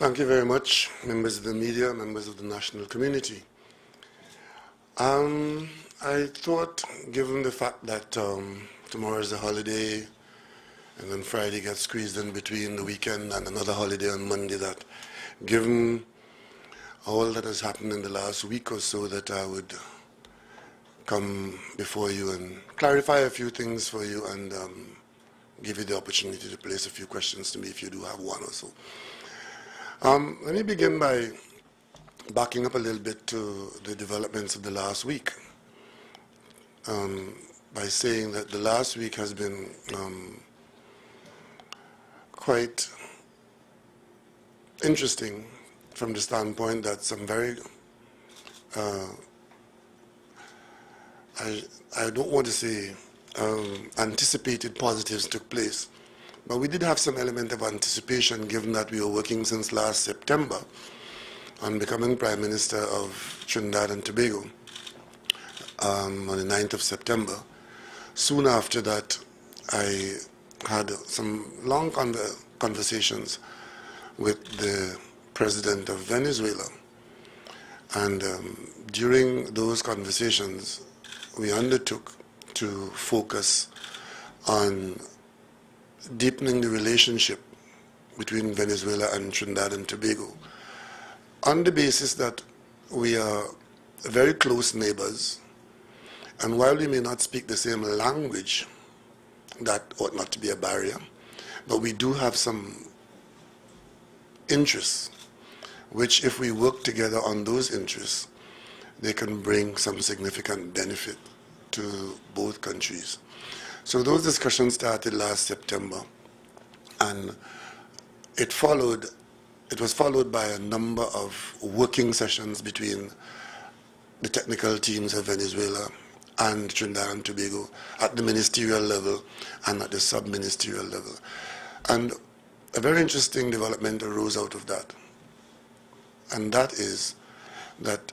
Thank you very much, members of the media, members of the national community. I thought, given the fact that tomorrow is a holiday and then Friday gets squeezed in between the weekend and another holiday on Monday, that given all that has happened in the last week or so, that I would come before you and clarify a few things for you and give you the opportunity to place a few questions to me if you do have one or so. Let me begin by backing up a little bit to the developments of the last week by saying that the last week has been quite interesting from the standpoint that some very, I don't want to say anticipated positives took place, but we did have some element of anticipation given that we were working since last September on becoming Prime Minister of Trinidad and Tobago on the 9th of September. Soon after that, I had some long conversations with the President of Venezuela. And during those conversations, we undertook to focus on deepening the relationship between Venezuela and Trinidad and Tobago on the basis that we are very close neighbors, and while we may not speak the same language, that ought not to be a barrier, but we do have some interests, which if we work together on those interests, they can bring some significant benefit to both countries. So those discussions started last September, and it was followed by a number of working sessions between the technical teams of Venezuela and Trinidad and Tobago at the ministerial level and at the sub-ministerial level. And a very interesting development arose out of that. And that is that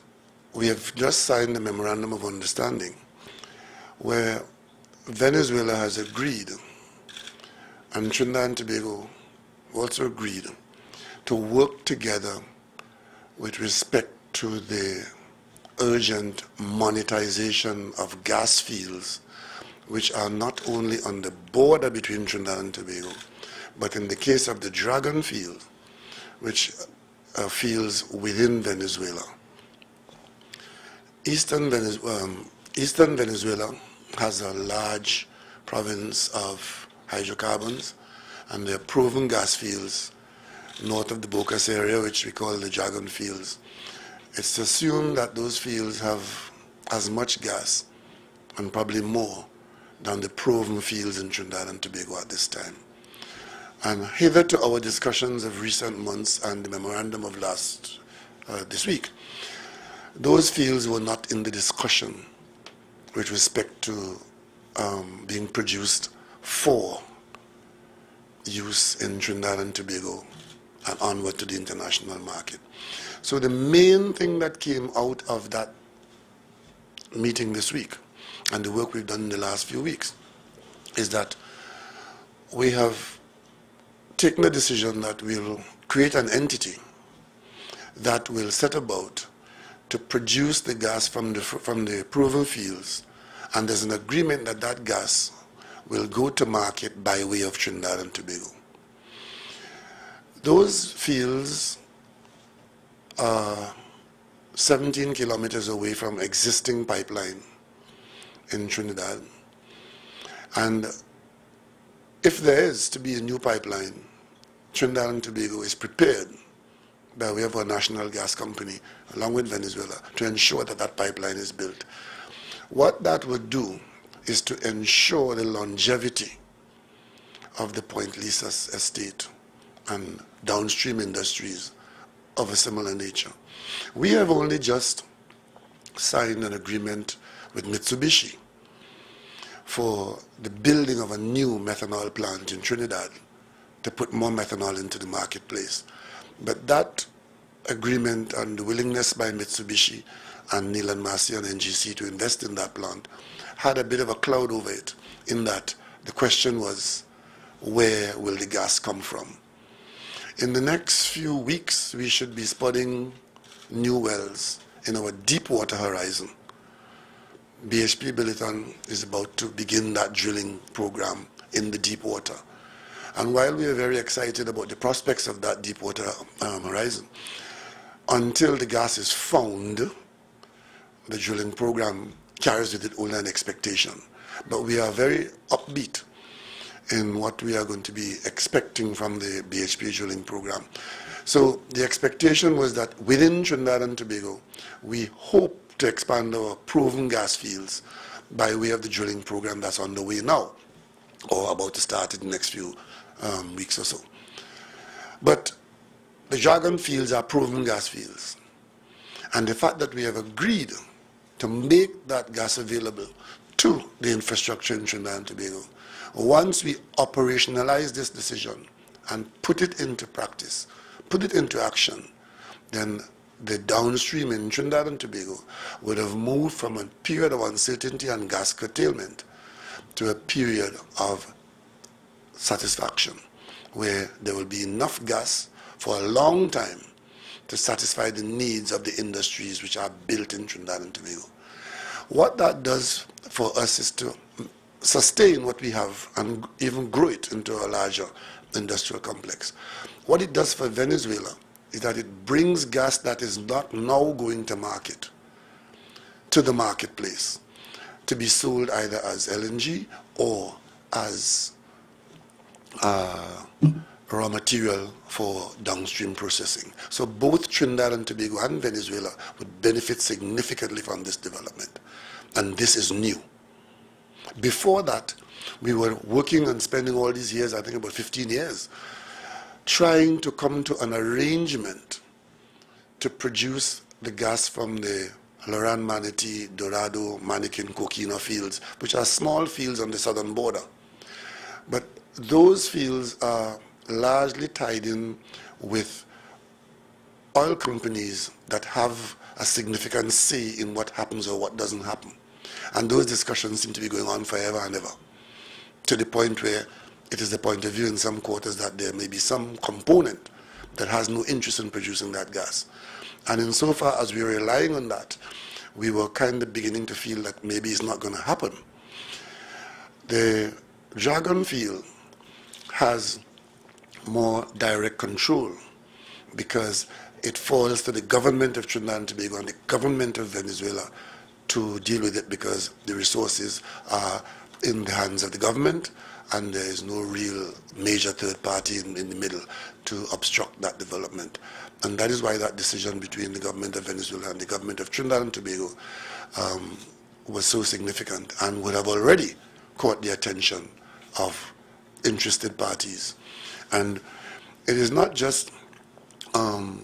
we have just signed a memorandum of understanding where Venezuela has agreed, and Trinidad and Tobago also agreed, to work together with respect to the urgent monetization of gas fields, which are not only on the border between Trinidad and Tobago, but in the case of the Dragon field, which are fields within Venezuela. Eastern Venezuela has a large province of hydrocarbons, and there are proven gas fields north of the Bocas area, which we call the Dragon fields. It's assumed that those fields have as much gas, and probably more, than the proven fields in Trinidad and Tobago at this time. And hitherto our discussions of recent months and the memorandum of this week, those fields were not in the discussion with respect to being produced for use in Trinidad and Tobago and onward to the international market. So the main thing that came out of that meeting this week and the work we've done in the last few weeks is that we have taken a decision that we'll create an entity that will set about to produce the gas from the proven fields, and there's an agreement that that gas will go to market by way of Trinidad and Tobago. Those fields are 17 kilometers away from existing pipeline in Trinidad, and if there is to be a new pipeline, Trinidad and Tobago is prepared by way of our national gas company, along with Venezuela, to ensure that that pipeline is built. What that would do is to ensure the longevity of the Point Lisa estate and downstream industries of a similar nature. We have only just signed an agreement with Mitsubishi for the building of a new methanol plant in Trinidad to put more methanol into the marketplace. But that agreement and the willingness by Mitsubishi and Neil and Massey and NGC to invest in that plant had a bit of a cloud over it, in that the question was, where will the gas come from? In the next few weeks, we should be spudding new wells in our deep water horizon. BHP Billiton is about to begin that drilling program in the deep water. And while we are very excited about the prospects of that deep water horizon, until the gas is found, the drilling program carries with it only an expectation. But we are very upbeat in what we are going to be expecting from the BHP drilling program. So the expectation was that within Trinidad and Tobago, we hope to expand our proven gas fields by way of the drilling program that's underway now, or about to start in the next few weeks or so. But the Dragon fields are proven gas fields. And the fact that we have agreed to make that gas available to the infrastructure in Trinidad and Tobago, once we operationalize this decision and put it into practice, put it into action, then the downstream in Trinidad and Tobago would have moved from a period of uncertainty and gas curtailment to a period of satisfaction, where there will be enough gas for a long time to satisfy the needs of the industries which are built in Trinidad and Tobago. What that does for us is to sustain what we have and even grow it into a larger industrial complex. What it does for Venezuela is that it brings gas that is not now going to market to the marketplace to be sold either as LNG or as raw material for downstream processing. So both Trinidad and Tobago and Venezuela would benefit significantly from this development. And this is new. Before that, we were working and spending all these years, I think about 15 years, trying to come to an arrangement to produce the gas from the Loran, Manatee, Dorado, Manikin, Coquina fields, which are small fields on the southern border. But those fields are largely tied in with oil companies that have a significant say in what happens or what doesn't happen. And those discussions seem to be going on forever and ever, to the point where it is the point of view in some quarters that there may be some component that has no interest in producing that gas. And insofar as we were relying on that, we were kind of beginning to feel that maybe it's not going to happen. The Dragon field has more direct control because it falls to the government of Trinidad and Tobago and the government of Venezuela to deal with it, because the resources are in the hands of the government and there is no real major third party in the middle to obstruct that development. And that is why that decision between the government of Venezuela and the government of Trinidad and Tobago was so significant and would have already caught the attention of interested parties. And it is not just the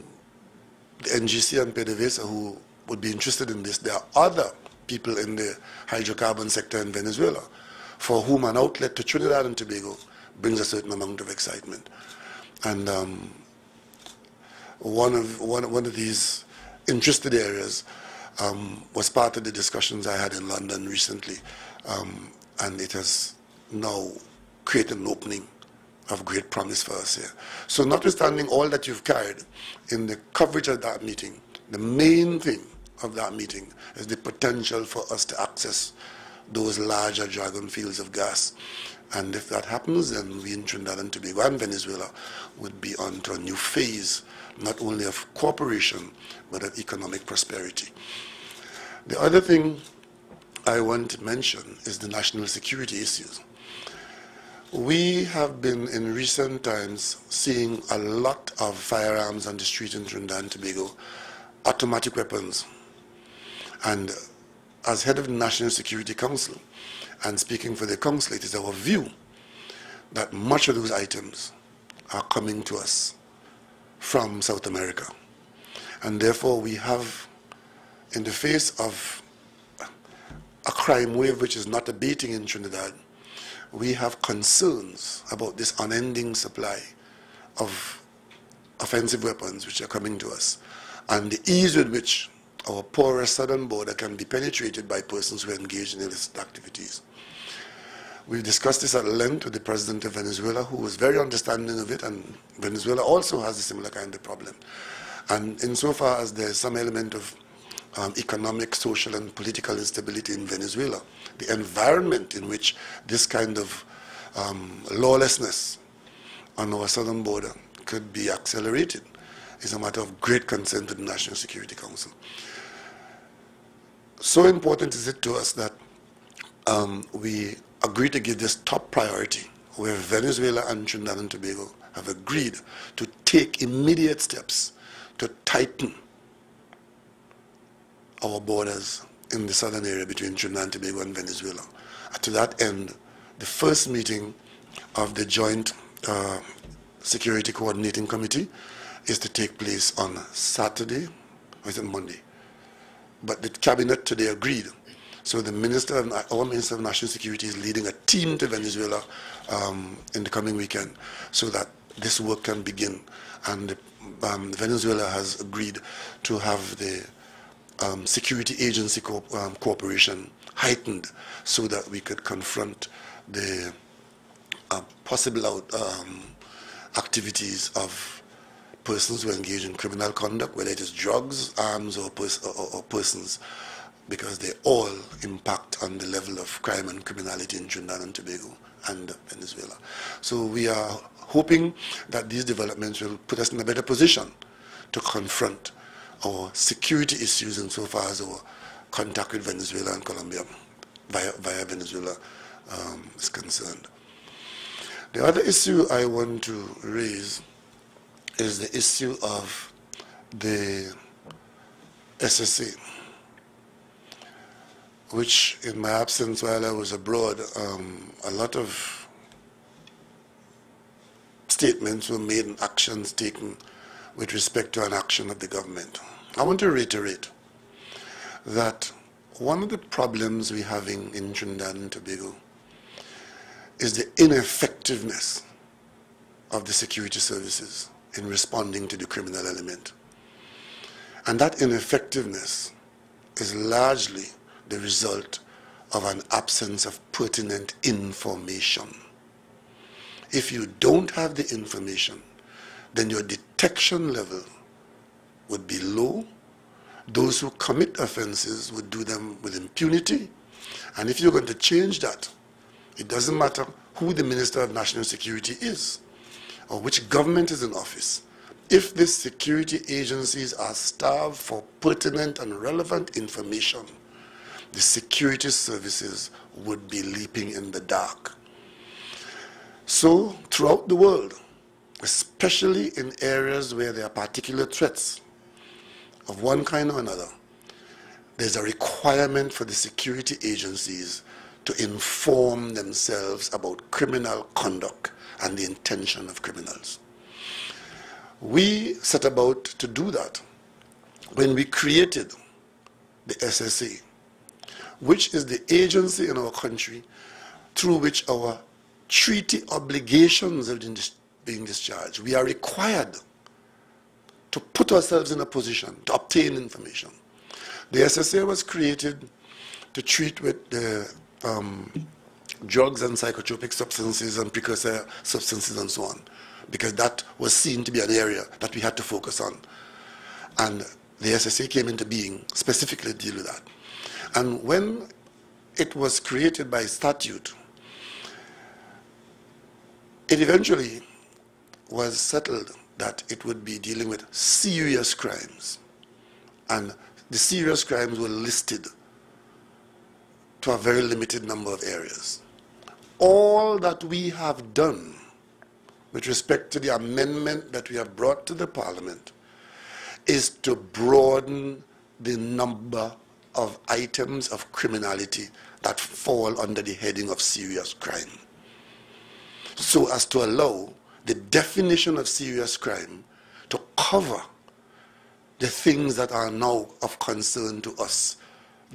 NGC and PDVSA who would be interested in this. There are other people in the hydrocarbon sector in Venezuela for whom an outlet to Trinidad and Tobago brings a certain amount of excitement. And one of these interested areas was part of the discussions I had in London recently, and it has now created an opening of great promise for us here. So notwithstanding all that you've carried in the coverage of that meeting, the main thing of that meeting is the potential for us to access those larger Dragon fields of gas. And if that happens, then we in Trinidad and Tobago and Venezuela would be on to a new phase, not only of cooperation, but of economic prosperity. The other thing I want to mention is the national security issues. We have been in recent times seeing a lot of firearms on the street in Trinidad and Tobago, automatic weapons. And as head of the National Security Council, and speaking for the council, it is our view that much of those items are coming to us from South America. And therefore we have, in the face of a crime wave which is not abating in Trinidad, we have concerns about this unending supply of offensive weapons which are coming to us, and the ease with which our porous southern border can be penetrated by persons who are engaged in illicit activities. We've discussed this at length with the president of Venezuela, who was very understanding of it, and Venezuela also has a similar kind of problem. And insofar as there's some element of economic, social, and political instability in Venezuela, the environment in which this kind of lawlessness on our southern border could be accelerated is a matter of great concern to the National Security Council. So important is it to us that we agree to give this top priority, where Venezuela and Trinidad and Tobago have agreed to take immediate steps to tighten our borders in the southern area between Trinidad and Tobago and Venezuela. To that end, the first meeting of the Joint Security Coordinating Committee is to take place on Saturday, or is it Monday? But the cabinet today agreed. So the our Minister of National Security is leading a team to Venezuela in the coming weekend so that this work can begin. And Venezuela has agreed to have the security agency cooperation heightened so that we could confront the possible activities of persons who engage in criminal conduct, whether it is drugs, arms, or persons, because they all impact on the level of crime and criminality in Trinidad and Tobago and Venezuela. So we are hoping that these developments will put us in a better position to confront our security issues insofar as our contact with Venezuela and Colombia via Venezuela is concerned. The other issue I want to raise is the issue of the SSA, which in my absence while I was abroad, a lot of statements were made and actions taken with respect to an action of the government. I want to reiterate that one of the problems we're having in Trinidad and Tobago is the ineffectiveness of the security services in responding to the criminal element. And that ineffectiveness is largely the result of an absence of pertinent information. If you don't have the information, then your detection level would be low. Those who commit offenses would do them with impunity. And if you're going to change that, it doesn't matter who the Minister of National Security is or which government is in office. If the security agencies are starved for pertinent and relevant information, the security services would be leaping in the dark. So throughout the world, especially in areas where there are particular threats of one kind or another, there's a requirement for the security agencies to inform themselves about criminal conduct and the intention of criminals. We set about to do that when we created the SSA, which is the agency in our country through which our treaty obligations are being discharged. We are required to put ourselves in a position to obtain information. The SSA was created to treat with the drugs and psychotropic substances and precursor substances and so on, because that was seen to be an area that we had to focus on. And the SSA came into being specifically to deal with that. And when it was created by statute, it eventually was settled that it would be dealing with serious crimes. And the serious crimes were listed to a very limited number of areas. All that we have done with respect to the amendment that we have brought to the Parliament is to broaden the number of items of criminality that fall under the heading of serious crime, so as to allow the definition of serious crime to cover the things that are now of concern to us,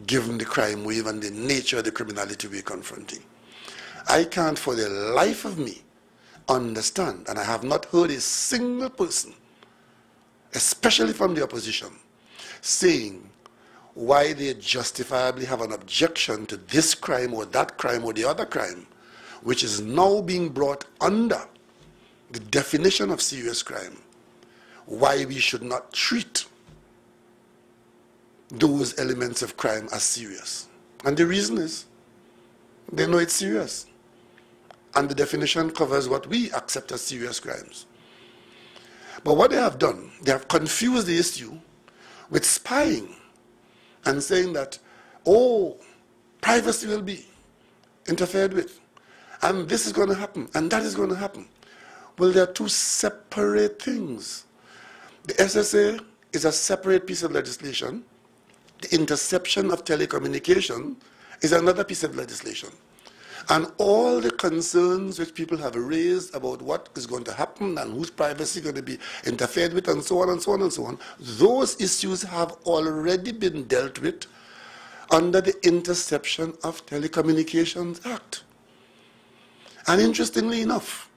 given the crime wave and the nature of the criminality we're confronting. I can't for the life of me understand, and I have not heard a single person, especially from the opposition, saying why they justifiably have an objection to this crime or that crime or the other crime which is now being brought under the definition of serious crime, why we should not treat those elements of crime as serious. And the reason is, they know it's serious. And the definition covers what we accept as serious crimes. But what they have done, they have confused the issue with spying and saying that, oh, privacy will be interfered with, and this is going to happen, and that is going to happen. Well, they are two separate things. The SSA is a separate piece of legislation. The interception of telecommunication is another piece of legislation. And all the concerns which people have raised about what is going to happen and whose privacy is going to be interfered with and so on and so on and so on, those issues have already been dealt with under the Interception of Telecommunications Act. And interestingly enough,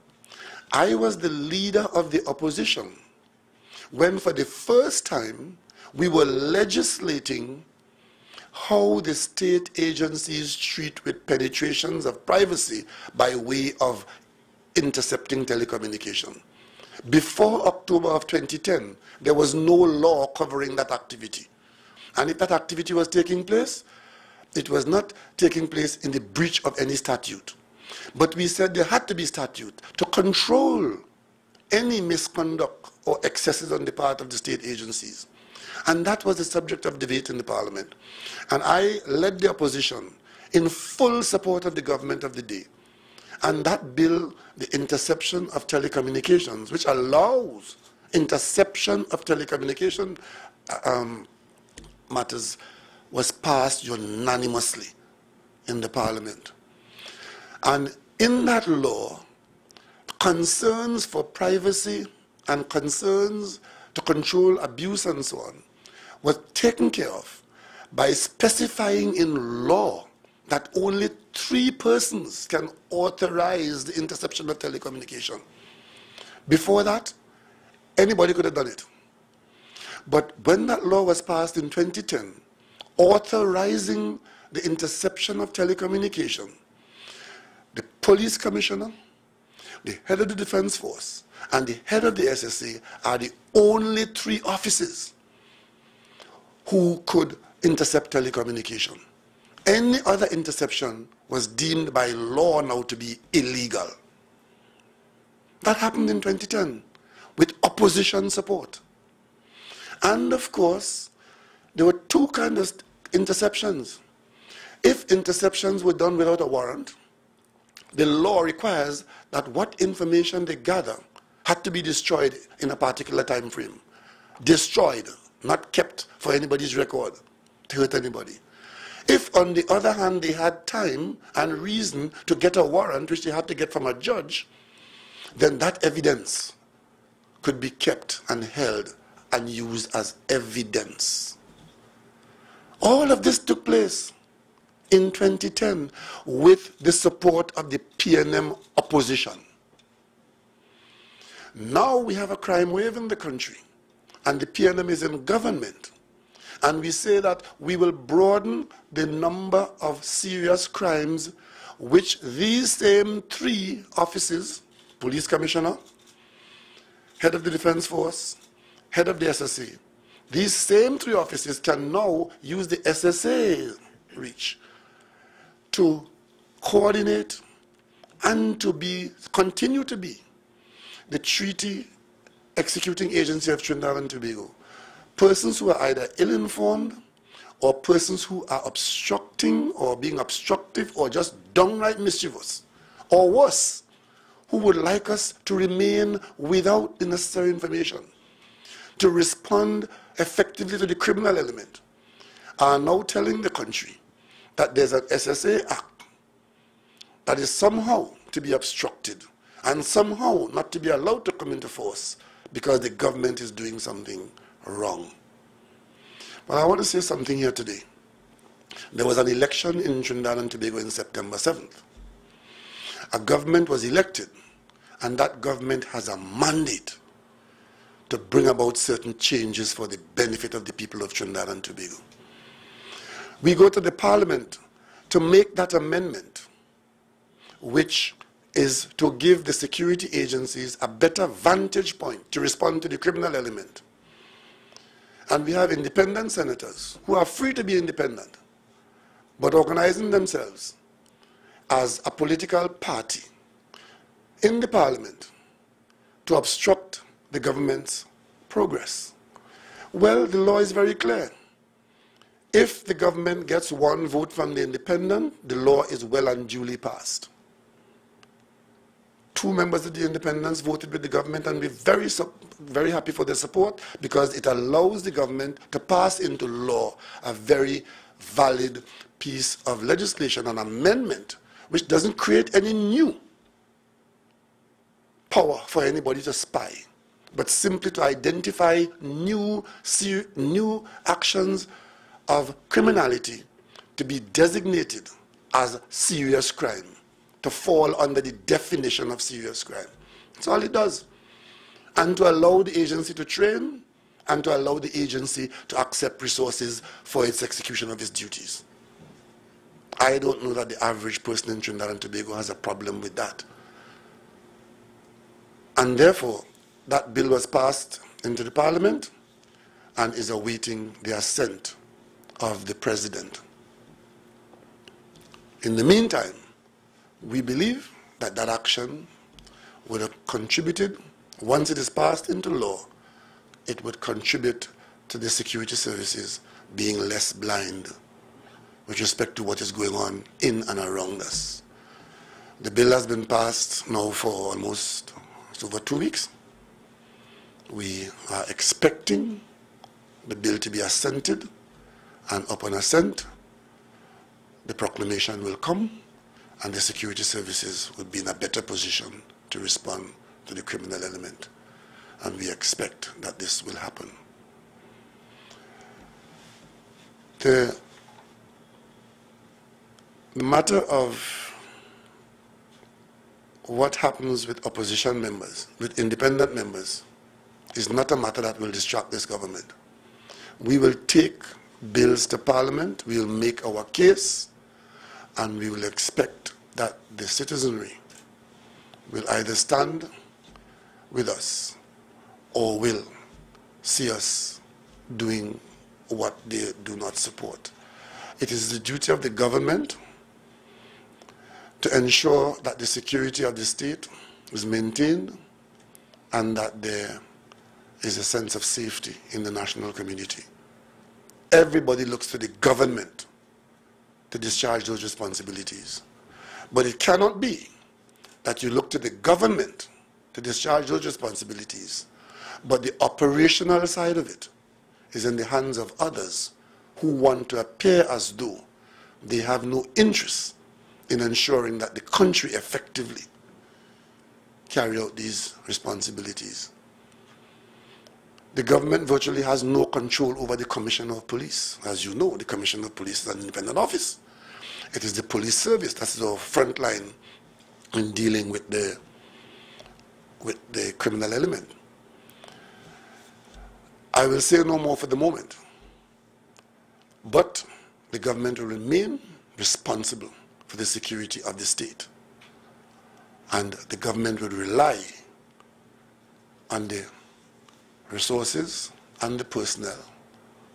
I was the leader of the opposition when for the first time we were legislating how the state agencies treat with penetrations of privacy by way of intercepting telecommunication. Before October of 2010, there was no law covering that activity. And if that activity was taking place, it was not taking place in the breach of any statute. But we said there had to be statute to control any misconduct or excesses on the part of the state agencies. And that was the subject of debate in the parliament. And I led the opposition in full support of the government of the day. And that bill, the Interception of Telecommunications, which allows interception of telecommunication matters, was passed unanimously in the parliament. And in that law, concerns for privacy and concerns to control abuse and so on was taken care of by specifying in law that only 3 persons can authorize the interception of telecommunication. Before that, anybody could have done it. But when that law was passed in 2010, authorizing the interception of telecommunication, the police commissioner, the head of the defense force, and the head of the SSA are the only 3 officers who could intercept telecommunication. Any other interception was deemed by law now to be illegal. That happened in 2010 with opposition support. And of course, there were 2 kinds of interceptions. If interceptions were done without a warrant, the law requires that what information they gather had to be destroyed in a particular time frame. Destroyed, not kept for anybody's record to hurt anybody. If, on the other hand, they had time and reason to get a warrant, which they had to get from a judge, then that evidence could be kept and held and used as evidence. All of this took place in 2010 with the support of the PNM opposition. Now we have a crime wave in the country, and the PNM is in government. And we say that we will broaden the number of serious crimes which these same 3 offices, police commissioner, head of the defense force, head of the SSA, these same 3 offices can now use the SSA reach to coordinate and to continue to be the treaty executing agency of Trinidad and Tobago. Persons who are either ill-informed or persons who are obstructing or being obstructive or just downright mischievous, or worse, who would like us to remain without the necessary information to respond effectively to the criminal element, are now telling the country that there's an SSA Act that is somehow to be obstructed and somehow not to be allowed to come into force because the government is doing something wrong. But I want to say something here today. There was an election in Trinidad and Tobago in September 7th. A government was elected, and that government has a mandate to bring about certain changes for the benefit of the people of Trinidad and Tobago. We go to the parliament to make that amendment. which is to give the security agencies a better vantage point to respond to the criminal element. And we have independent senators who are free to be independent, but organizing themselves as a political party in the parliament to obstruct the government's progress. Well, the law is very clear. If the government gets one vote from the independent, the law is well and duly passed. 2 members of the independents voted with the government, and we're very happy for their support, because it allows the government to pass into law a very valid piece of legislation, an amendment, which doesn't create any new power for anybody to spy, but simply to identify new actions of criminality to be designated as serious crime, to fall under the definition of serious crime. That's all it does. And to allow the agency to train, and to allow the agency to accept resources for its execution of its duties. I don't know that the average person in Trinidad and Tobago has a problem with that. And therefore, that bill was passed into the parliament and is awaiting the assent of the president. In the meantime, we believe that that action would have contributed, once it is passed into law, it would contribute to the security services being less blind with respect to what is going on in and around us. The bill has been passed now for almost over 2 weeks. We are expecting the bill to be assented, and upon assent, the proclamation will come, and the security services would be in a better position to respond to the criminal element. And we expect that this will happen. The matter of what happens with opposition members, with independent members, is not a matter that will distract this government. We will take bills to Parliament, we will make our case, and we will expect that the citizenry will either stand with us or will see us doing what they do not support. It is the duty of the government to ensure that the security of the state is maintained and that there is a sense of safety in the national community. Everybody looks to the government to discharge those responsibilities. But it cannot be that you look to the government to discharge those responsibilities, but the operational side of it is in the hands of others who want to appear as though they have no interest in ensuring that the country effectively carry out these responsibilities. The government virtually has no control over the Commissioner of Police. As you know, the Commissioner of Police is an independent office. It is the police service that is our front line in dealing with the criminal element. I will say no more for the moment, but the government will remain responsible for the security of the state, and the government will rely on the resources and the personnel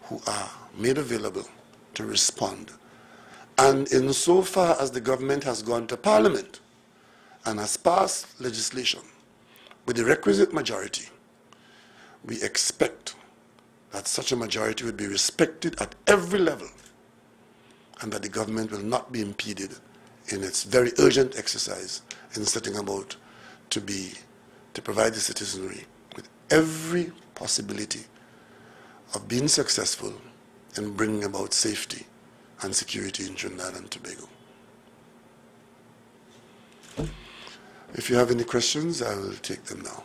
who are made available to respond. And insofar as the government has gone to Parliament and has passed legislation with the requisite majority, we expect that such a majority will be respected at every level, and that the government will not be impeded in its very urgent exercise in setting about to provide the citizenry with every possibility of being successful in bringing about safety and security in Trinidad and Tobago. If you have any questions, I will take them now.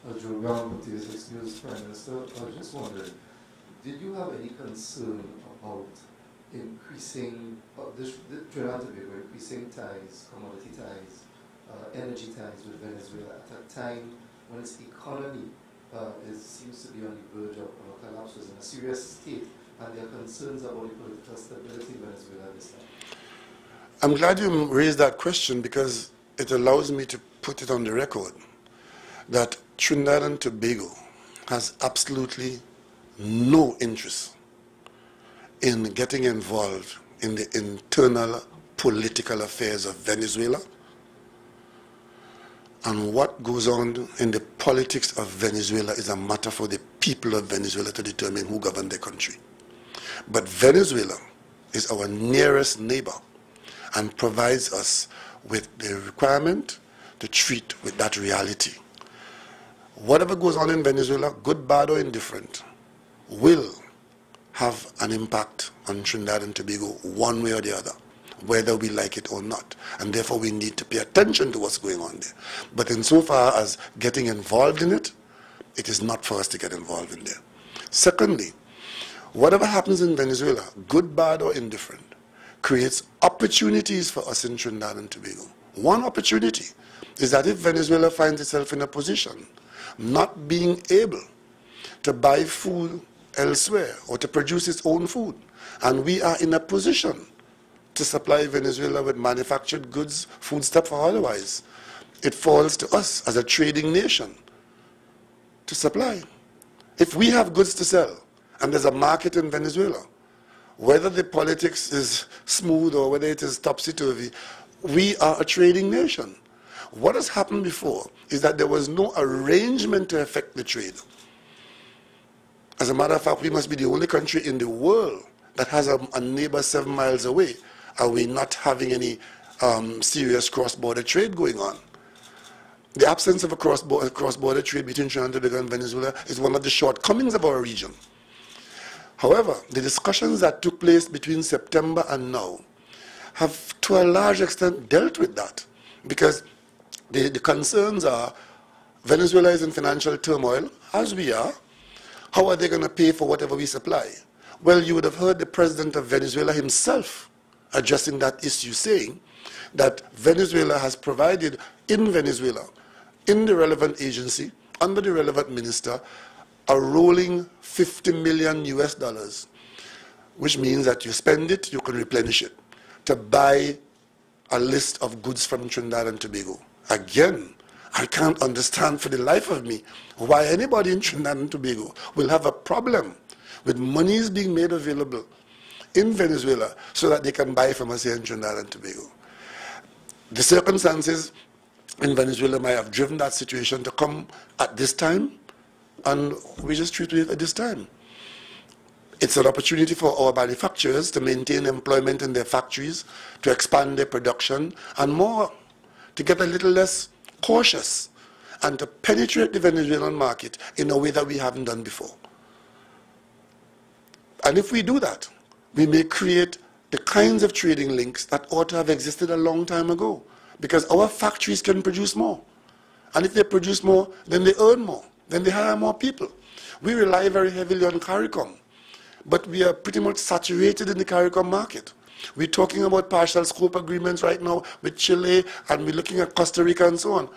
Excuse Prime Minister, I was just wondering, did you have any concern about increasing, Trinidad and Tobago increasing ties, commodity ties, energy ties with Venezuela at a time when its economy seems to be on the verge of collapse, in a serious state, and there are concerns about the political stability in Venezuela this time? I'm glad you raised that question because it allows me to put it on the record that Trinidad and Tobago has absolutely no interest in getting involved in the internal political affairs of Venezuela. And what goes on in the politics of Venezuela is a matter for the people of Venezuela to determine who governs their country. But Venezuela is our nearest neighbor and provides us with the requirement to treat with that reality. Whatever goes on in Venezuela, good, bad, or indifferent, will have an impact on Trinidad and Tobago one way or the other, whether we like it or not. And therefore we need to pay attention to what's going on there. But insofar as getting involved in it, it is not for us to get involved in there. Secondly, whatever happens in Venezuela, good, bad, or indifferent, creates opportunities for us in Trinidad and Tobago. One opportunity is that if Venezuela finds itself in a position not being able to buy food elsewhere or to produce its own food, and we are in a position to supply Venezuela with manufactured goods, foodstuff or otherwise, it falls to us as a trading nation to supply. If we have goods to sell and there's a market in Venezuela, whether the politics is smooth or whether it is topsy-turvy, we are a trading nation. What has happened before is that there was no arrangement to affect the trade. As a matter of fact, we must be the only country in the world that has a neighbor 7 miles away. Are we not having any serious cross-border trade going on? The absence of a cross-border trade between Trinidad and Tobago and Venezuela is one of the shortcomings of our region. However, the discussions that took place between September and now have to a large extent dealt with that, because the concerns are Venezuela is in financial turmoil, as we are. How are they going to pay for whatever we supply? Well, you would have heard the president of Venezuela himself addressing that issue, saying that Venezuela has provided in Venezuela, in the relevant agency, under the relevant minister, a rolling $50 million US, which means that you spend it, you can replenish it, to buy a list of goods from Trinidad and Tobago. Again, I can't understand for the life of me why anybody in Trinidad and Tobago will have a problem with monies being made available in Venezuela so that they can buy from us here in Trinidad and Tobago. The circumstances in Venezuela might have driven that situation to come at this time, and we just treat it at this time. It's an opportunity for our manufacturers to maintain employment in their factories, to expand their production, and more, to get a little less cautious and to penetrate the Venezuelan market in a way that we haven't done before. And if we do that, we may create the kinds of trading links that ought to have existed a long time ago, because our factories can produce more. And if they produce more, then they earn more, then they hire more people. We rely very heavily on CARICOM, but we are pretty much saturated in the CARICOM market. We're talking about partial scope agreements right now with Chile, and we're looking at Costa Rica and so on.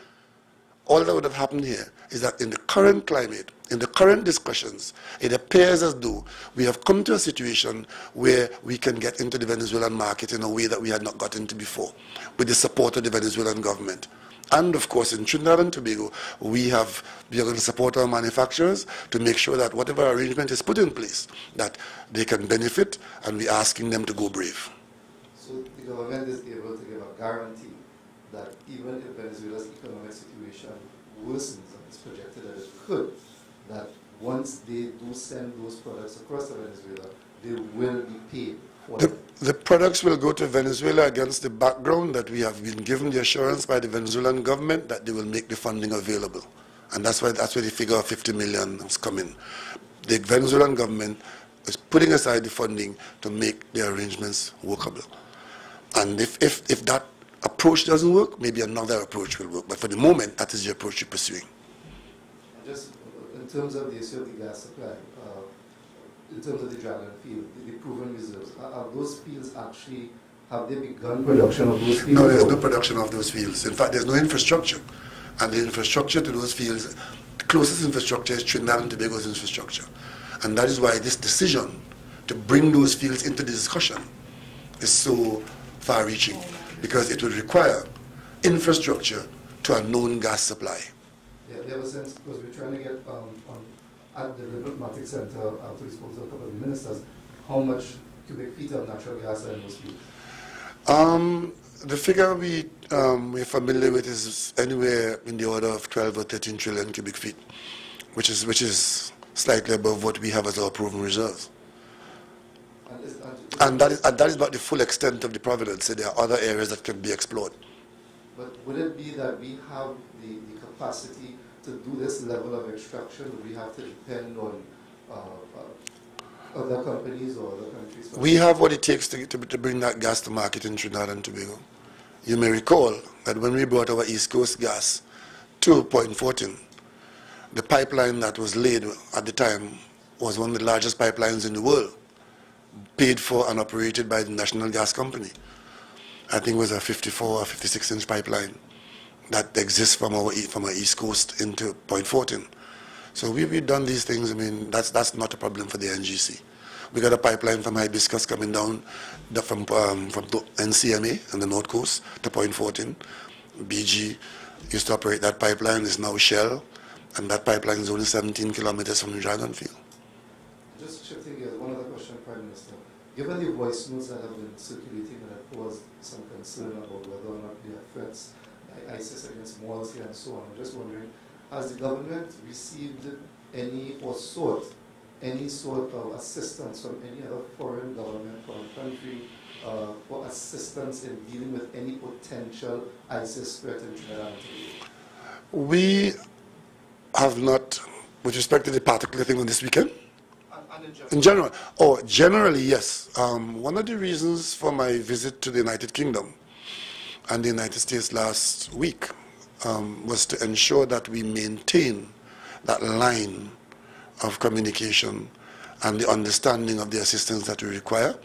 All that would have happened here is that in the current climate, in the current discussions, it appears as though we have come to a situation where we can get into the Venezuelan market in a way that we had not got into before, with the support of the Venezuelan government. And of course, in Trinidad and Tobago, we are going to support our manufacturers to make sure that whatever arrangement is put in place, that they can benefit, and we're asking them to go brave. So the government is able to give a guarantee that even if Venezuela's economic situation worsens, and it's projected that it could, that once they do send those products across to Venezuela, they will be paid for them. The products will go to Venezuela against the background that we have been given the assurance by the Venezuelan government that they will make the funding available. And that's where the figure of 50 million is coming. The Venezuelan government is putting aside the funding to make the arrangements workable. And if that approach doesn't work, maybe another approach will work. But for the moment, that is the approach we're pursuing. Just in terms of the issue of the gas supply, in terms of the Dragon field, the proven reserves, are those fields actually, have they begun production of those fields? No, there's no production of those fields. In fact, there's no infrastructure. And the infrastructure to those fields, the closest infrastructure is Trinidad and Tobago's infrastructure. And that is why this decision to bring those fields into the discussion is so far-reaching, because it would require infrastructure to a known gas supply. Yeah, there was sense, because we're trying to get at the diplomatic center to expose to a couple of ministers how much cubic feet of natural gas are in those fields. The figure we're familiar with is anywhere in the order of 12 or 13 trillion cubic feet, which is slightly above what we have as our proven reserves. And that is about the full extent of the provenance. So there are other areas that can be explored. But would it be that we have the capacity to do this level of extraction? Would we have to depend on other companies or other countries? We have what it takes to bring that gas to market in Trinidad and Tobago. You may recall that when we brought our East Coast gas to Point 14, the pipeline that was laid at the time was one of the largest pipelines in the world, paid for and operated by the National Gas Company. I think it was a 54 or 56-inch pipeline that exists from our East Coast into Point 14. So we've done these things. I mean, that's not a problem for the NGC. We got a pipeline from Hibiscus coming down from NCMA on the North Coast to Point 14. BG used to operate that pipeline. It's now Shell, and that pipeline is only 17 kilometers from the Dragon Field. Just shifting gears, one other question, Prime Minister. Given the voice notes that have been circulating that have caused some concern about whether or not there are threats by ISIS against malls here and so on, I'm just wondering, has the government received any or sought any sort of assistance from any other foreign government, foreign country, for assistance in dealing with any potential ISIS threat in Trinidad and Tobago? We have not, with respect to the particular thing on this weekend? In general? Oh, generally, yes. One of the reasons for my visit to the United Kingdom and the United States last week was to ensure that we maintain that line of communication and the understanding of the assistance that we require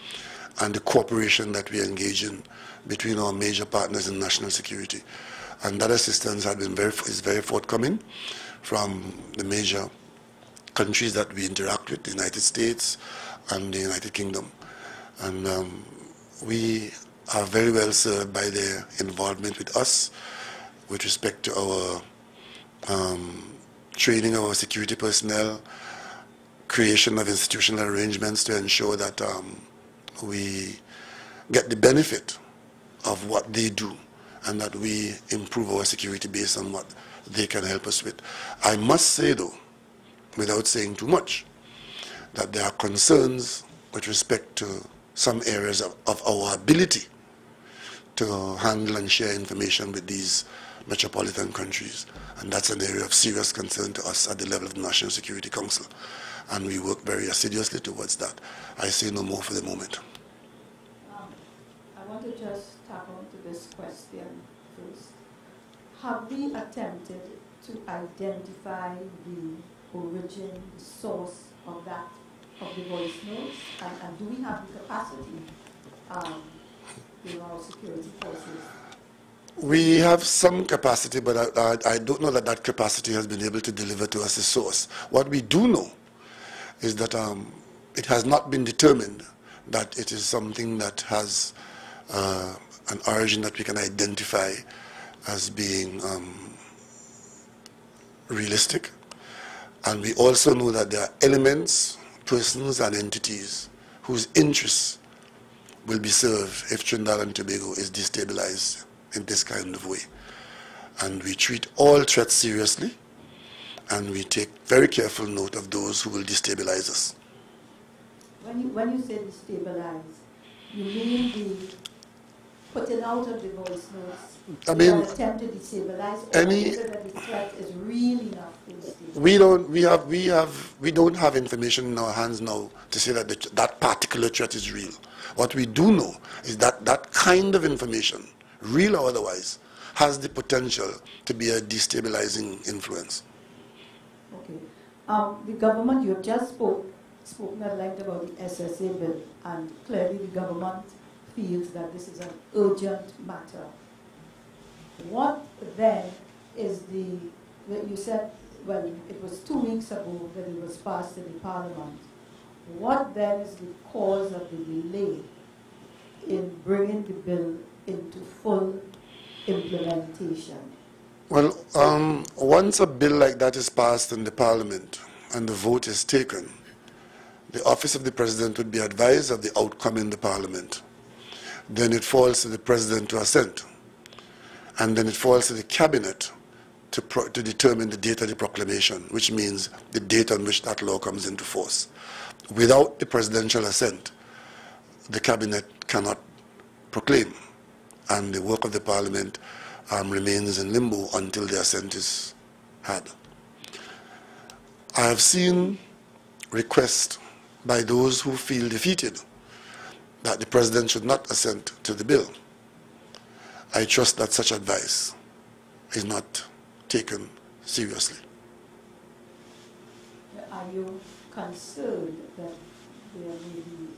and the cooperation that we engage in between our major partners in national security. And that assistance has been is very forthcoming from the major countries that we interact with, the United States and the United Kingdom. And we are very well served by their involvement with us with respect to our training of our security personnel, creation of institutional arrangements to ensure that we get the benefit of what they do and that we improve our security based on what they can help us with. I must say, though, without saying too much, that there are concerns with respect to some areas of our ability to handle and share information with these metropolitan countries. And that's an area of serious concern to us at the level of the National Security Council. And we work very assiduously towards that. I say no more for the moment. I want to just tap onto this question first. Have we attempted to identify the origin, the source of the voice notes? And do we have the capacity in our security forces? We have some capacity, but I don't know that that capacity has been able to deliver to us a source. What we do know is that it has not been determined that it is something that has an origin that we can identify as being realistic. And we also know that there are elements, persons and entities whose interests will be served if Trinidad and Tobago is destabilized in this kind of way. And we treat all threats seriously, and we take very careful note of those who will destabilize us. When you say destabilize, you mean the putting out of the voice notes, I mean, an attempt to destabilize, or that the threat is really not to destabilize? We don't have information in our hands now to say that that particular threat is real. What we do know is that that kind of information, real or otherwise, has the potential to be a destabilizing influence. Okay. The government, you have just spoken at length about the SSA bill, and clearly the government feels that this is an urgent matter. What then is you said, well, it was 2 weeks ago that it was passed in the Parliament. What then is the cause of the delay in bringing the bill into full implementation? Well, once a bill like that is passed in the Parliament and the vote is taken, the office of the President would be advised of the outcome in the Parliament. Then it falls to the President to assent. And then it falls to the Cabinet to determine the date of the proclamation, which means the date on which that law comes into force. Without the presidential assent, the Cabinet cannot proclaim, and the work of the Parliament remains in limbo until the assent is had. I have seen requests by those who feel defeated that the President should not assent to the bill. I trust that such advice is not taken seriously. Are you concerned that there may be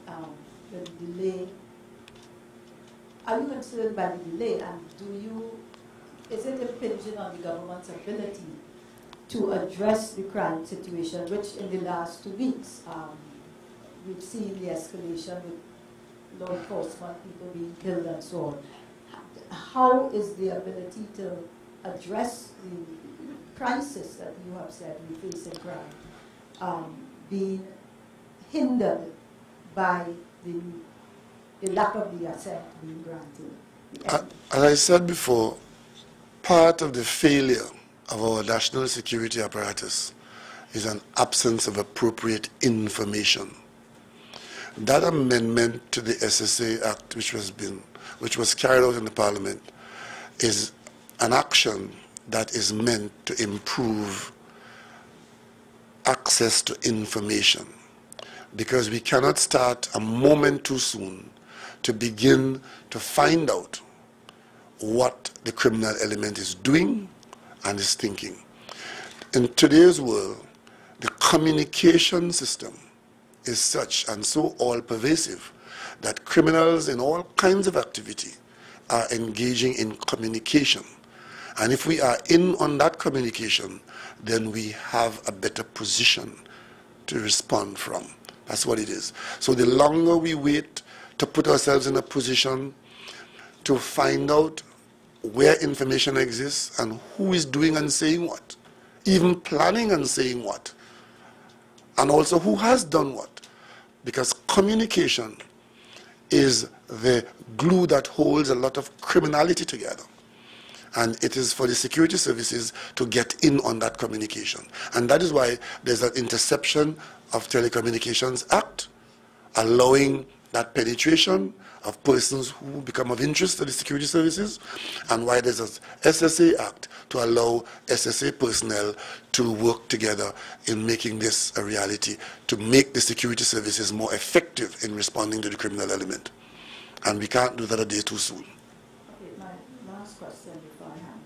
a delay? Are you concerned by the delay, and is it impinging on the government's ability to address the crime situation, which in the last 2 weeks we've seen the escalation with law enforcement, people being killed and so on? How is the ability to address the crisis that you have said we face in crime being hindered by the lack of the assent being granted? As I said before, part of the failure of our national security apparatus is an absence of appropriate information. That amendment to the SSA Act, which was carried out in the Parliament, is an action that is meant to improve access to information, because we cannot start a moment too soon to begin to find out what the criminal element is doing and is thinking. In today's world, the communication system is such and so all-pervasive that criminals in all kinds of activity are engaging in communication. And if we are in on that communication, then we have a better position to respond from. That's what it is. So the longer we wait to put ourselves in a position to find out where information exists and who is doing and saying what, even planning and saying what, and also who has done what, because communication is the glue that holds a lot of criminality together. And it is for the security services to get in on that communication. And that is why there's an Interception of Telecommunications Act, allowing that penetration of persons who become of interest to the security services, and why there's an SSA Act to allow SSA personnel to work together in making this a reality, to make the security services more effective in responding to the criminal element. And we can't do that a day too soon. Okay, my last question before I hand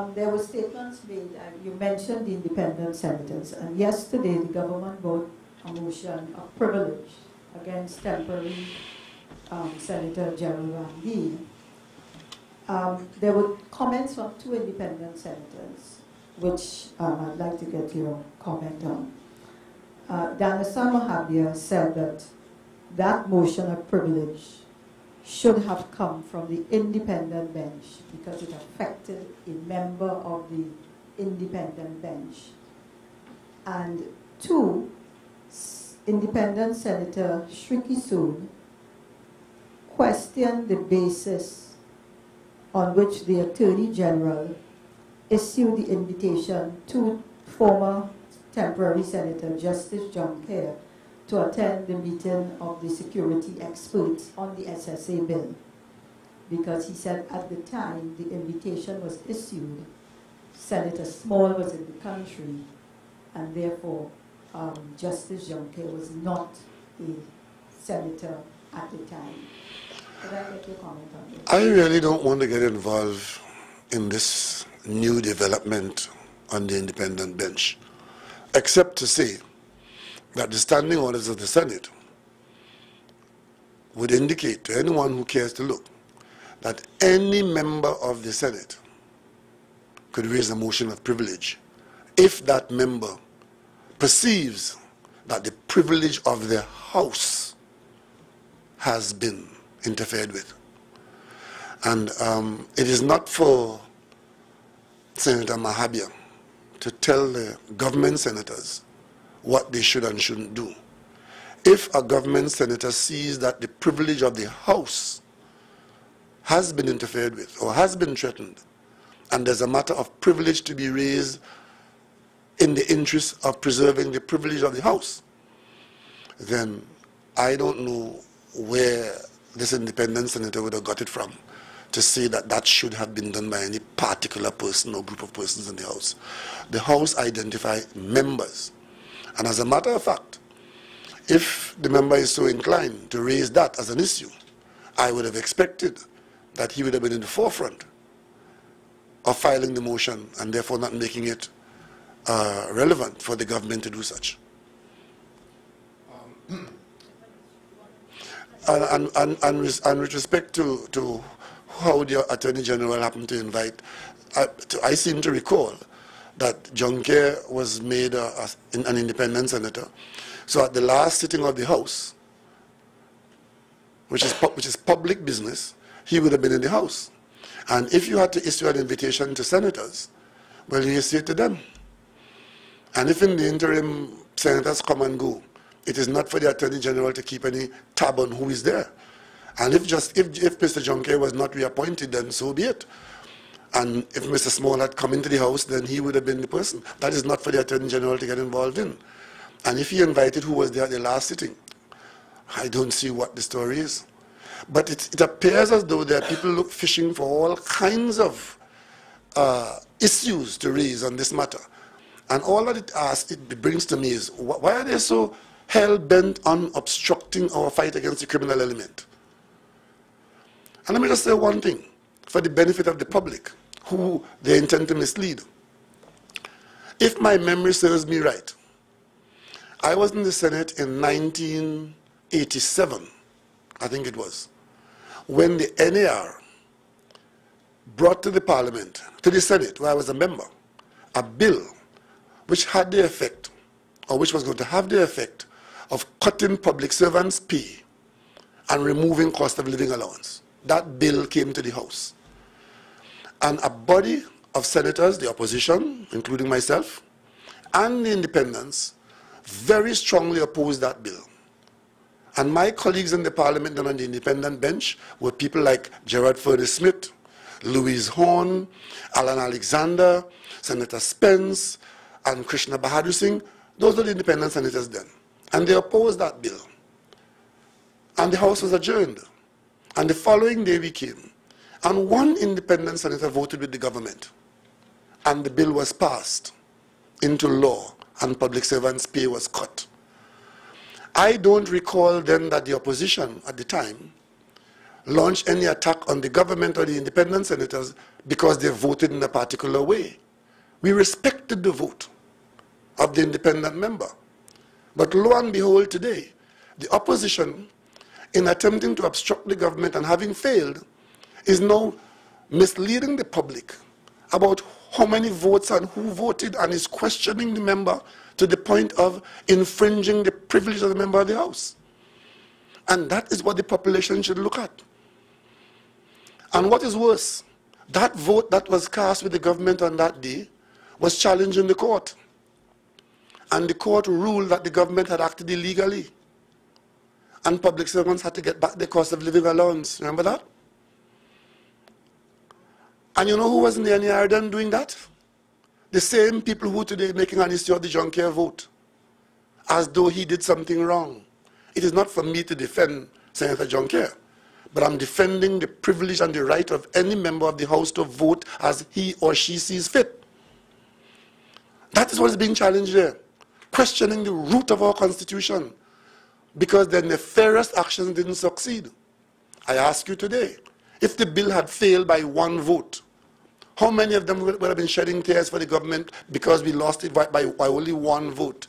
over. There were statements made, you mentioned the independent senators, and yesterday the government voted a motion of privilege against temporary Senator Gerald Van Dien. There were comments from 2 independent senators, which I'd like to get your comment on. Danasa Mahabir said that that motion of privilege should have come from the independent bench because it affected a member of the independent bench. And 2, Independent Senator Shriki Sood questioned the basis on which the Attorney General issued the invitation to former temporary Senator Justice John Clair to attend the meeting of the security experts on the SSA bill, because he said at the time the invitation was issued, Senator Small was in the country, and therefore Justice John Clair was not a senator at the time. Could I get your comment on this? I really don't want to get involved in this new development on the independent bench, except to say that the standing orders of the Senate would indicate to anyone who cares to look that any member of the Senate could raise a motion of privilege if that member perceives that the privilege of the House has been interfered with. And it is not for Senator Mahabia to tell the government senators what they should and shouldn't do. If a government senator sees that the privilege of the House has been interfered with or has been threatened, and there's a matter of privilege to be raised in the interest of preserving the privilege of the House, then I don't know where this independent senator would have got it from to say that that should have been done by any particular person or group of persons in the House. The House identify members. And as a matter of fact, if the member is so inclined to raise that as an issue, I would have expected that he would have been in the forefront of filing the motion and therefore not making it relevant for the government to do such. And with respect to how the Attorney General happened to invite, I seem to recall that John Clair was made an independent senator. So at the last sitting of the House, which is public business, he would have been in the House. And if you had to issue an invitation to senators, well, you say it to them. And if in the interim senators come and go, it is not for the Attorney General to keep any tab on who is there. And if Mr. John Clair was not reappointed, then so be it. And if Mr. Small had come into the House, then he would have been the person. That is not for the Attorney General to get involved in. And if he invited who was there at the last sitting, I don't see what the story is. But it appears as though there are people fishing for all kinds of issues to raise on this matter. And all that it brings to me is, why are they so hell-bent on obstructing our fight against the criminal element? And let me just say one thing, for the benefit of the public, who they intend to mislead. If my memory serves me right, I was in the Senate in 1987, I think it was, when the NAR brought to the Parliament, to the Senate, where I was a member, a bill which had the effect, or which was going to have the effect, of cutting public servants' pay and removing cost of living allowance. That bill came to the House. And a body of senators, the opposition, including myself, and the independents, very strongly opposed that bill. And my colleagues in the Parliament and on the independent bench were people like Gerard Furness Smith, Louise Horn, Alan Alexander, Senator Spence, and Krishna Bahadur Singh. Those were the independent senators then. And they opposed that bill. And the House was adjourned. And the following day we came, and one independent senator voted with the government. And the bill was passed into law, and public servants' pay was cut. I don't recall then that the opposition at the time launched any attack on the government or the independent senators because they voted in a particular way. We respected the vote of the independent member. But lo and behold today, the opposition, in attempting to obstruct the government and having failed, is now misleading the public about how many votes and who voted, and is questioning the member to the point of infringing the privilege of the member of the House. And that is what the population should look at. And what is worse, that vote that was cast with the government on that day was challenged in the court. And the court ruled that the government had acted illegally. And public servants had to get back the cost of living allowance. Remember that? And you know who was in the NAR then doing that? The same people who today making an issue of the John Clair vote, as though he did something wrong. It is not for me to defend Senator John Clair, but I'm defending the privilege and the right of any member of the House to vote as he or she sees fit. That is what is being challenged there. Questioning the root of our Constitution because their nefarious actions didn't succeed. I ask you today, if the bill had failed by one vote, how many of them would have been shedding tears for the government because we lost it by only one vote?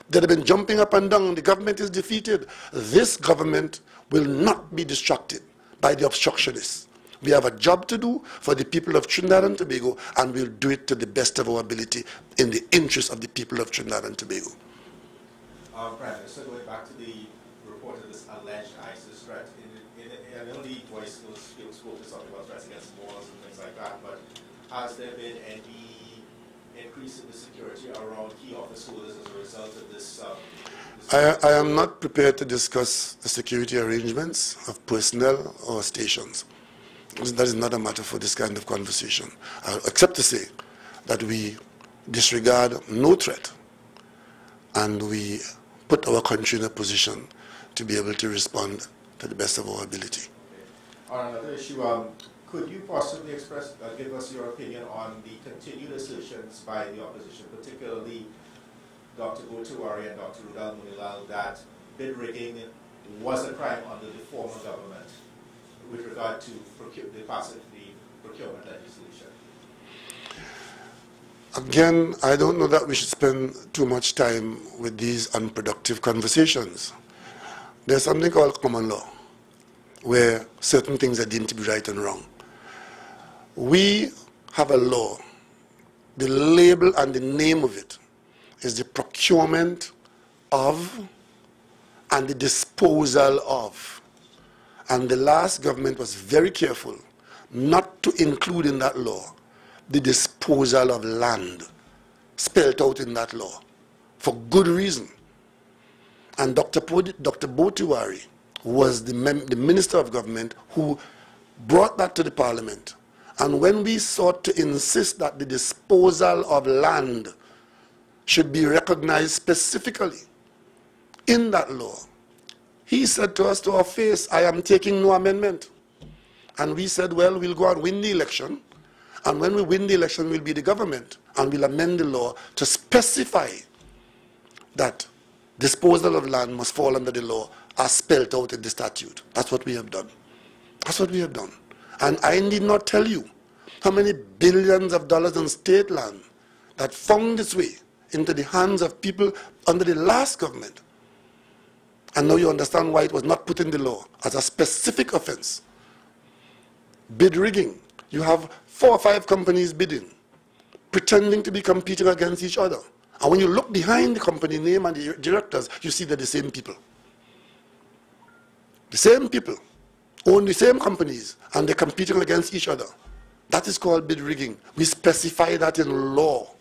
They'd have been jumping up and down. The government is defeated. This government will not be distracted by the obstructionists. We have a job to do for the people of Trinidad and Tobago, and we'll do it to the best of our ability in the interest of the people of Trinidad and Tobago. Prime Minister, going back to the report of this alleged ISIS threat has there been any increase in the security around key office holders as a result of this? I am not prepared to discuss the security arrangements of personnel or stations. That is not a matter for this kind of conversation, except to say that we disregard no threat and we put our country in a position to be able to respond to the best of our ability. Okay. On another issue, could you possibly give us your opinion on the continued assertions by the opposition, particularly Dr. Botuwari and Dr. Rowley, that bid rigging was a crime under the former government with regard to the procurement legislation? Again, I don't know that we should spend too much time with these unproductive conversations. There's something called common law, where certain things are deemed to be right and wrong. We have a law. The label and the name of it is the procurement of and the disposal of. And the last government was very careful not to include in that law the disposal of land, spelled out in that law, for good reason. And Dr. Botuwari was the Minister of Government who brought that to the Parliament. And when we sought to insist that the disposal of land should be recognized specifically in that law, he said to us to our face, I am taking no amendment. And we said, well, we'll go and win the election. And when we win the election, we'll be the government. And we'll amend the law to specify that disposal of land must fall under the law as spelled out in the statute. That's what we have done. That's what we have done. And I need not tell you how many billions of dollars in state land that found its way into the hands of people under the last government. And now you understand why it was not put in the law as a specific offense. Bid rigging. You have 4 or 5 companies bidding, pretending to be competing against each other. And when you look behind the company name and the directors, you see they're the same people. The same people own the same companies, and they're competing against each other. That is called bid rigging. We specify that in law.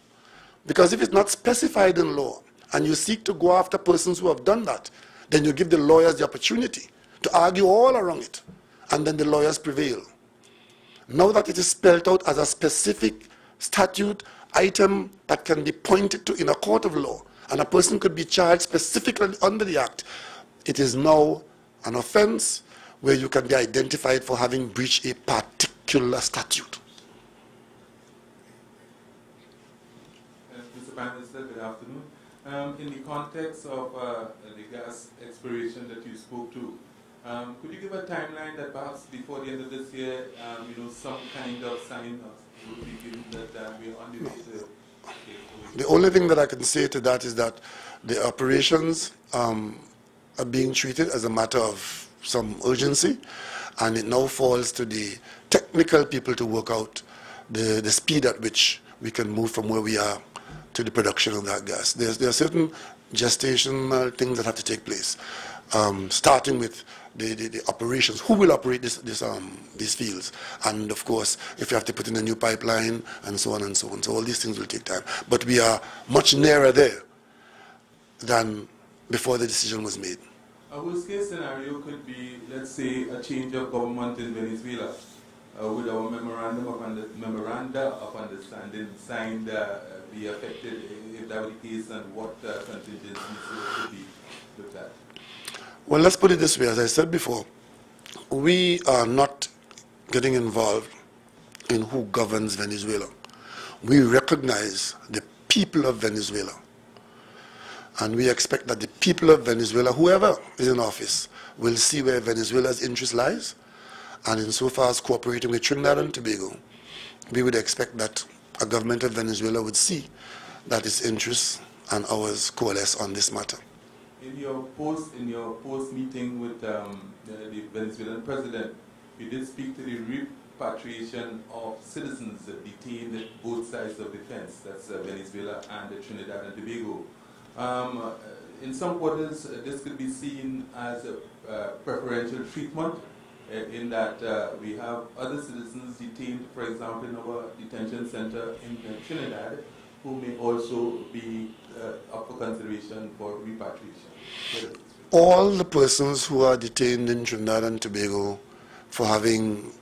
Because if it's not specified in law, and you seek to go after persons who have done that, then you give the lawyers the opportunity to argue all around it, and then the lawyers prevail. Now that it is spelled out as a specific statute item that can be pointed to in a court of law, and a person could be charged specifically under the Act, it is now an offense where you can be identified for having breached a particular statute. Mr. Prime Minister, good afternoon. In the context of the gas exploration that you spoke to, could you give a timeline that perhaps before the end of this year, some kind of sign would be given that we're on the way to... The only thing that I can say to that is that the operations are being treated as a matter of some urgency, and it now falls to the technical people to work out the speed at which we can move from where we are to the production of that gas. There are certain gestational things that have to take place, starting with the operations. Who will operate these fields? And of course, if you have to put in a new pipeline and so on and so on. So all these things will take time. But we are much nearer there than before the decision was made. A worst case scenario could be, let's say, a change of government in Venezuela with our memoranda of understanding signed be affected if that were the case, and what contingencies could be looked at? Well, let's put it this way. As I said before, we are not getting involved in who governs Venezuela. We recognize the people of Venezuela. And we expect that the people of Venezuela, whoever is in office, will see where Venezuela's interest lies. And insofar as cooperating with Trinidad and Tobago, we would expect that a government of Venezuela would see that its interests and ours coalesce on this matter. In your post meeting with the Venezuelan president, you did speak to the repatriation of citizens detained at both sides of the fence, that's Venezuela and Trinidad and Tobago. In some quarters, this could be seen as a preferential treatment in that we have other citizens detained, for example, in our detention center in Trinidad, who may also be up for consideration for repatriation. All the persons who are detained in Trinidad and Tobago for having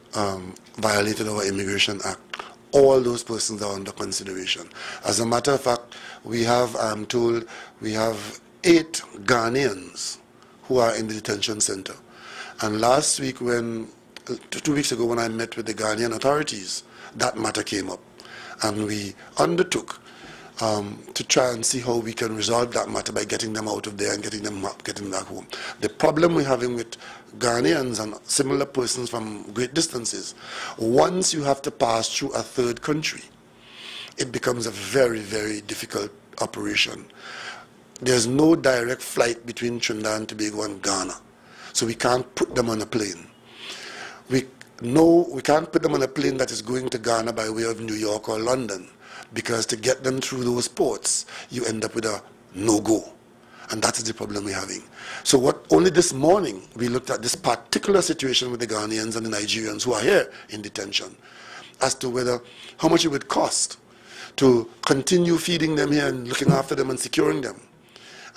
violated our Immigration Act, all those persons are under consideration. As a matter of fact, we have, I'm told, we have 8 Ghanaians who are in the detention center. And last week, 2 weeks ago, when I met with the Ghanaian authorities, that matter came up. And we undertook to try and see how we can resolve that matter by getting them out of there and getting them back home. The problem we're having with Ghanaians and similar persons from great distances, once you have to pass through a third country, it becomes a very, very difficult operation. There's no direct flight between Trinidad and Tobago and Ghana, so we can't put them on a plane. We can't put them on a plane that is going to Ghana by way of New York or London, because to get them through those ports, you end up with a no-go. And that is the problem we're having. So only this morning, we looked at this particular situation with the Ghanaians and the Nigerians who are here in detention, as to how much it would cost to continue feeding them here and looking after them and securing them.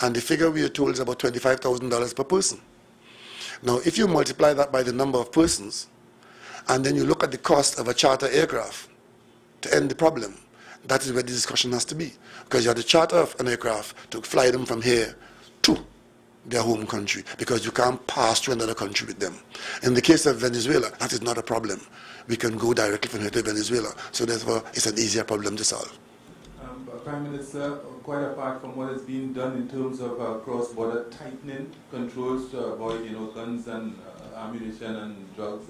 And the figure we are told is about $25,000 per person. Now, if you multiply that by the number of persons, and then you look at the cost of a charter aircraft to end the problem, that is where the discussion has to be. Because you have the charter of an aircraft to fly them from here to their home country, because you can't pass through another country with them. In the case of Venezuela, that is not a problem. We can go directly from here to Venezuela. So therefore, it's an easier problem to solve. Prime Minister, quite apart from what is being done in terms of cross-border tightening controls to avoid, guns and ammunition and drugs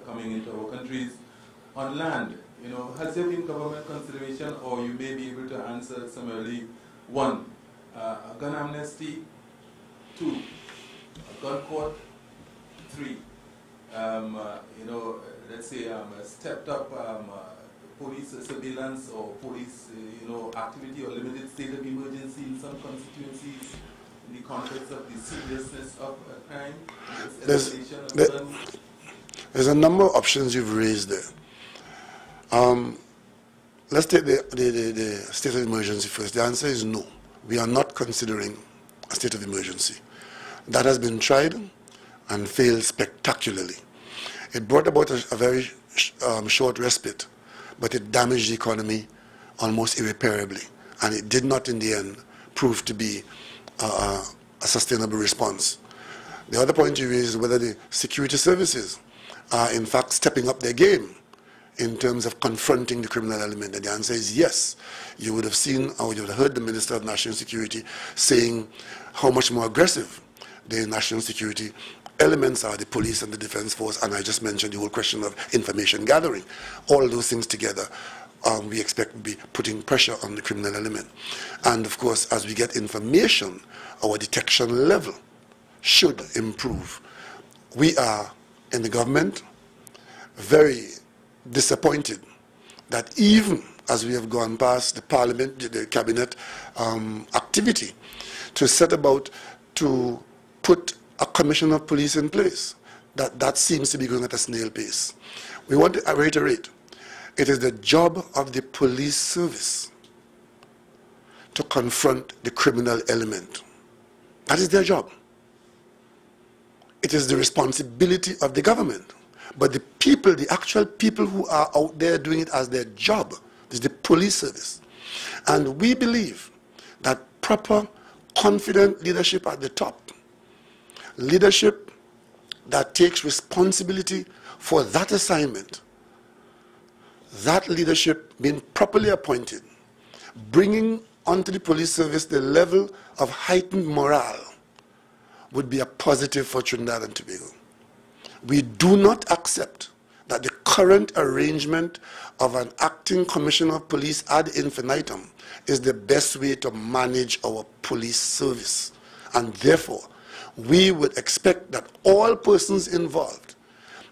coming into our countries, on land, has there been government consideration, or you may be able to answer similarly? 1, a gun amnesty. 2, a gun court. 3, let's say a stepped up police surveillance or police, activity or limited state of emergency in some constituencies in the context of the seriousness of crime. There's a number of options you've raised there. Let's take the state of emergency first. The answer is no. We are not considering a state of emergency. That has been tried and failed spectacularly. It brought about a very short respite, but it damaged the economy almost irreparably. And it did not, in the end, prove to be a sustainable response. The other point you raised is whether the security services are, in fact, stepping up their game in terms of confronting the criminal element. And the answer is yes. You would have seen, or you would have heard the Minister of National Security saying how much more aggressive the national security elements are, the police and the defense force, and I just mentioned the whole question of information gathering. All those things together, we expect to be putting pressure on the criminal element. And of course, as we get information, our detection level should improve. We are, in the government, very disappointed that even as we have gone past the parliament, the cabinet activity to set about to put a commissioner of police in place, that seems to be going at a snail pace. We want to reiterate, it is the job of the police service to confront the criminal element. That is their job. It is the responsibility of the government. But the people, the actual people who are out there doing it as their job, is the police service. And we believe that proper, confident leadership at the top, leadership that takes responsibility for that assignment, that leadership being properly appointed, bringing onto the police service the level of heightened morale, would be a positive for Trinidad and Tobago. We do not accept that the current arrangement of an acting commissioner of police ad infinitum is the best way to manage our police service. And therefore, we would expect that all persons involved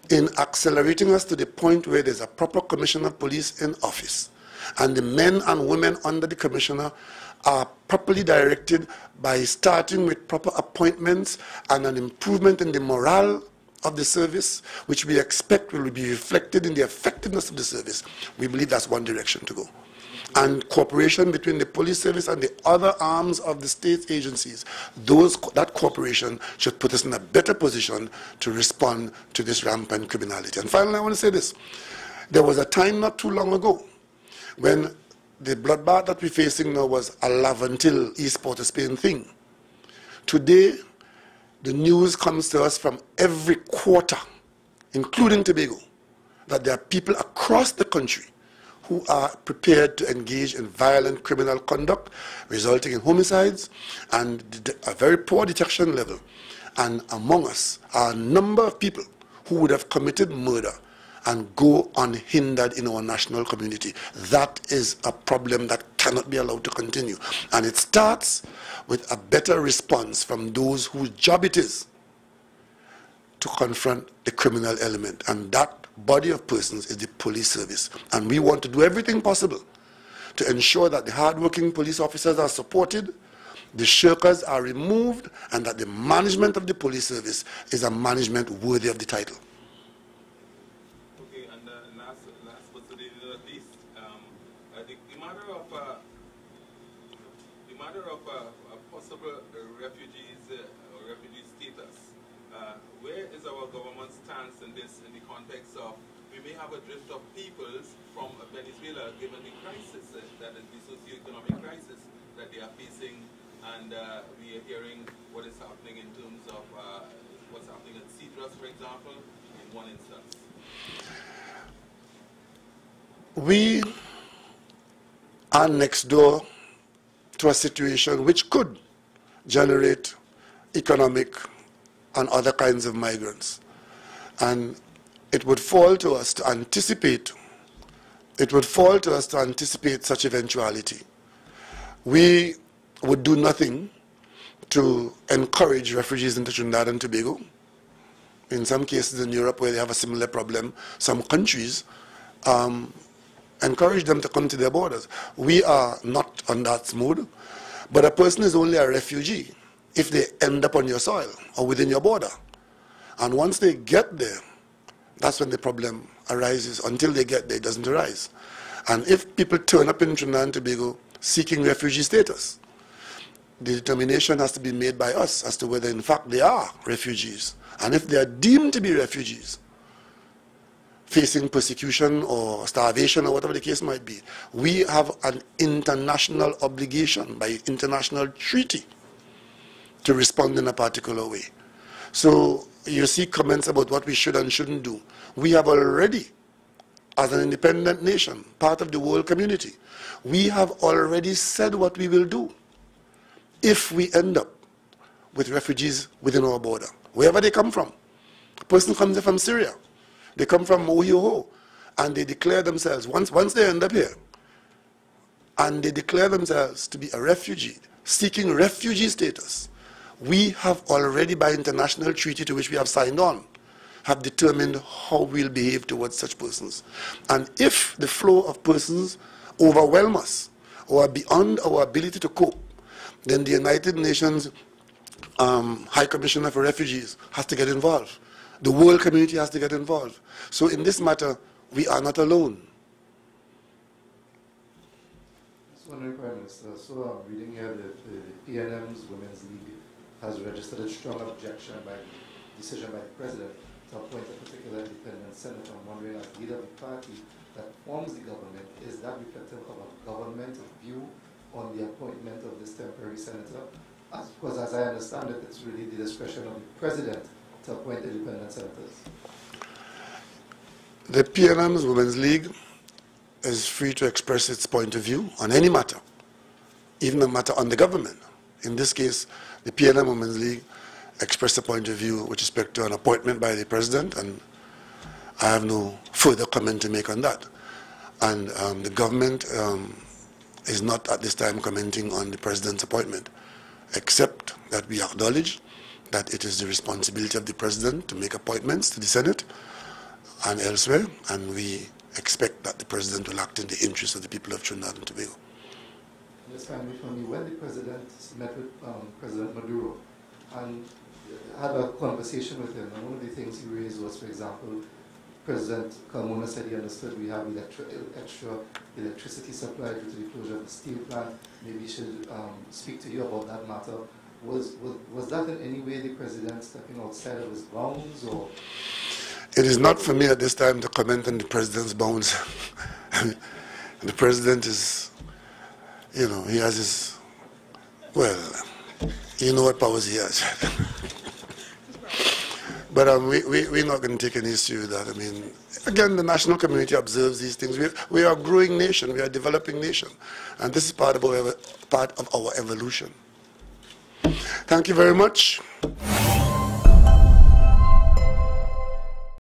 in accelerating us to the point where there's a proper commissioner of police in office, and the men and women under the commissioner are properly directed by starting with proper appointments and an improvement in the morale of the service, which we expect will be reflected in the effectiveness of the service, we believe that's one direction to go. And cooperation between the police service and the other arms of the state agencies, that cooperation should put us in a better position to respond to this rampant criminality. And finally, I want to say this. There was a time not too long ago when the bloodbath that we're facing now was a Laventil, East Port of Spain thing. Today, the news comes to us from every quarter, including Tobago, that there are people across the country who are prepared to engage in violent criminal conduct, resulting in homicides and a very poor detection level. And among us are a number of people who would have committed murder and go unhindered in our national community. That is a problem that cannot be allowed to continue. And it starts with a better response from those whose job it is to confront the criminal element. And that body of persons is the police service. And we want to do everything possible to ensure that the hardworking police officers are supported, the shirkers are removed, and that the management of the police service is a management worthy of the title. Okay, and last but certainly not least, the matter of possible refugees or refugee status. Where is our government's stance in this, in the context of we may have a drift of peoples from Venezuela given the crisis, that is the socio-economic crisis that they are facing, and we are hearing what is happening in terms of what's happening at Cedros, for example, in one instance. We are next door to a situation which could generate economic and other kinds of migrants. And it would fall to us to anticipate, such eventuality. We would do nothing to encourage refugees into Trinidad and Tobago. In some cases in Europe where they have a similar problem, some countries encourage them to come to their borders. We are not on that mode, but a person is only a refugee if they end up on your soil or within your border. And once they get there, that's when the problem arises. Until they get there, it doesn't arise. And if people turn up in Trinidad and Tobago seeking refugee status, the determination has to be made by us as to whether in fact they are refugees. And if they are deemed to be refugees, facing persecution or starvation or whatever the case might be, we have an international obligation by international treaty to respond in a particular way. So you see comments about what we should and shouldn't do. We have already, as an independent nation, part of the world community, we have already said what we will do if we end up with refugees within our border, wherever they come from. A person comes from Syria, they come from Ohio, and they declare themselves, once they end up here, and they declare themselves to be a refugee, seeking refugee status, we have already, by international treaty to which we have signed on, have determined how we'll behave towards such persons. And if the flow of persons overwhelm us or are beyond our ability to cope, then the United Nations High Commissioner for Refugees has to get involved. The world community has to get involved. So in this matter, we are not alone. Wondering, Prime Minister, so I'm reading here that the PNM's Women's League has registered a strong objection by the decision by the President to appoint a particular independent senator. I'm wondering, as leader of the party that forms the government, is that reflective of a governmental view on the appointment of this temporary senator? Because as I understand it, it's really the discretion of the President to appoint independent senators. The PNM's Women's League is free to express its point of view on any matter, even a matter on the government. In this case, the PNM Women's League expressed a point of view with respect to an appointment by the President, and I have no further comment to make on that. And the government is not at this time commenting on the President's appointment, except that we acknowledge that it is the responsibility of the President to make appointments to the Senate and elsewhere, and we expect that the President will act in the interest of the people of Trinidad and Tobago. Just finally, for me, when the President met with President Maduro, and had a conversation with him, and one of the things he raised was, for example, President Carmona said he understood we have extra electricity supply due to the closure of the steel plant. Maybe he should speak to you about that matter. Was that in any way the president stepping outside of his bounds, or? It is not for me at this time to comment on the president's bounds. The president is, he has his, well, you know what powers he has. But we're not going to take any issue with that. I mean, again, the national community observes these things. We are a growing nation. We are a developing nation. And this is part of our evolution. Thank you very much.